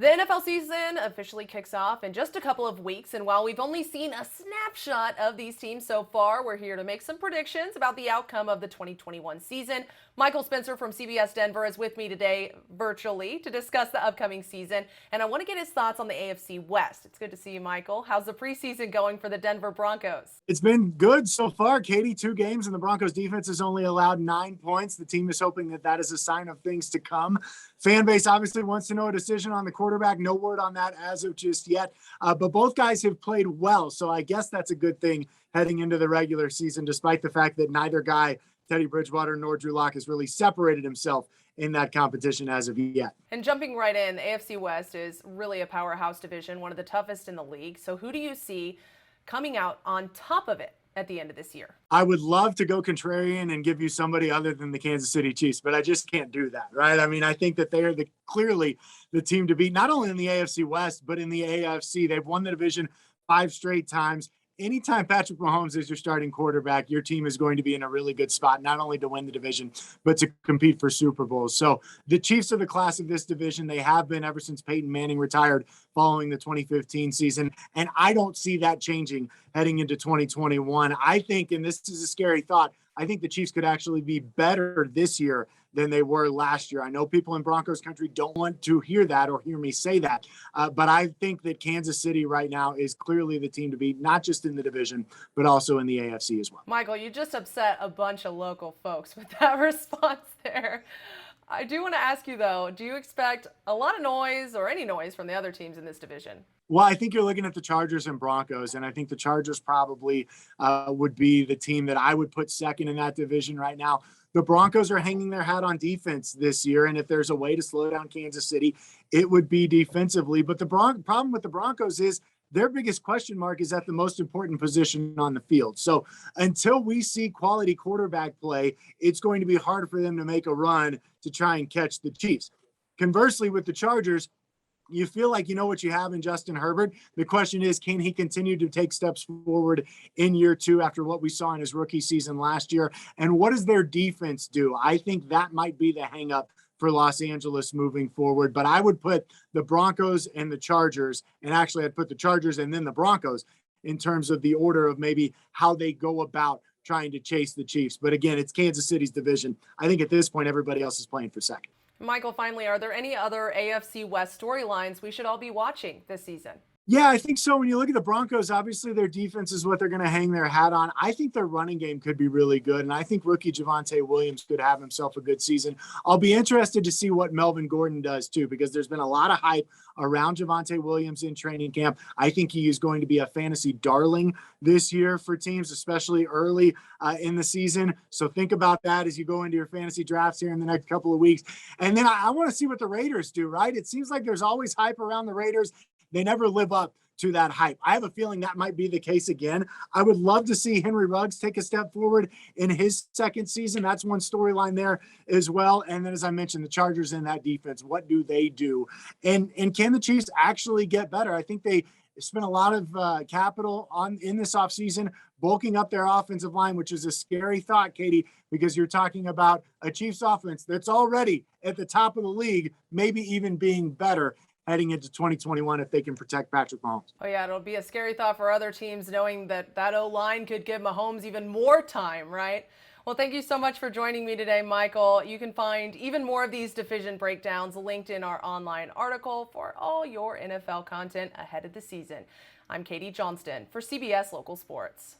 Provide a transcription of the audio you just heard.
The NFL season officially kicks off in just a couple of weeks, and while we've only seen a snapshot of these teams so far, we're here to make some predictions about the outcome of the 2021 season. Michael Spencer from CBS Denver is with me today virtually to discuss the upcoming season, and I want to get his thoughts on the AFC West. It's good to see you, Michael. How's the preseason going for the Denver Broncos? It's been good so far, Katie. 2 games, and the Broncos defense has only allowed 9 points. The team is hoping that that is a sign of things to come. Fan base obviously wants to know a decision on the quarterback. No word on that as of just yet. But both guys have played well, so I guess that's a good thing heading into the regular season, despite the fact that neither guy, Teddy Bridgewater nor Drew Lock, has really separated himself in that competition as of yet. And jumping right in, the AFC West is really a powerhouse division, one of the toughest in the league. So who do you see coming out on top of it at the end of this year? I would love to go contrarian and give you somebody other than the Kansas City Chiefs, but I just can't do that, right? I mean, I think that they are clearly the team to beat, not only in the AFC West, but in the AFC. They've won the division 5 straight times. Anytime Patrick Mahomes is your starting quarterback, your team is going to be in a really good spot, not only to win the division, but to compete for Super Bowls. So the Chiefs are the class of this division. They have been ever since Peyton Manning retired following the 2015 season. And I don't see that changing heading into 2021. I think, and this is a scary thought, I think the Chiefs could actually be better this year than they were last year. I know people in Broncos country don't want to hear that or hear me say that, but I think that Kansas City right now is clearly the team to beat, not just in the division, but also in the AFC as well. Michael, you just upset a bunch of local folks with that response there. I do want to ask you, though, do you expect a lot of noise or any noise from the other teams in this division? Well, I think you're looking at the Chargers and Broncos, and I think the Chargers probably would be the team that I would put second in that division right now. The Broncos are hanging their hat on defense this year, and if there's a way to slow down Kansas City, it would be defensively. But the problem with the Broncos is their biggest question mark is at the most important position on the field. So until we see quality quarterback play, it's going to be hard for them to make a run to try and catch the Chiefs. Conversely, with the Chargers, you feel like you know what you have in Justin Herbert. The question is, can he continue to take steps forward in year two after what we saw in his rookie season last year? And what does their defense do? I think that might be the hang up for Los Angeles moving forward. But I would put the Broncos and the Chargers, and actually I'd put the Chargers and then the Broncos in terms of the order of maybe how they go about trying to chase the Chiefs. But again, it's Kansas City's division. I think at this point, everybody else is playing for second. Michael, finally, are there any other AFC West storylines we should all be watching this season? Yeah, I think so. When you look at the Broncos, obviously their defense is what they're going to hang their hat on. I think their running game could be really good, and I think rookie Javonte Williams could have himself a good season. I'll be interested to see what Melvin Gordon does too, because there's been a lot of hype around Javonte Williams in training camp. I think he is going to be a fantasy darling this year for teams, especially early in the season. So think about that as you go into your fantasy drafts here in the next couple of weeks. And then I want to see what the Raiders do, right? It seems like there's always hype around the Raiders. They never live up to that hype. I have a feeling that might be the case again. I would love to see Henry Ruggs take a step forward in his second season. That's one storyline there as well. And then, as I mentioned, the Chargers in that defense, what do they do? And can the Chiefs actually get better? I think they spent a lot of capital in this offseason bulking up their offensive line, which is a scary thought, Katie, because you're talking about a Chiefs offense that's already at the top of the league, maybe even being better heading into 2021 if they can protect Patrick Mahomes. Oh, yeah, it'll be a scary thought for other teams knowing that O-line could give Mahomes even more time, right? Well, thank you so much for joining me today, Michael. You can find even more of these division breakdowns linked in our online article for all your NFL content ahead of the season. I'm Katie Johnston for CBS Local Sports.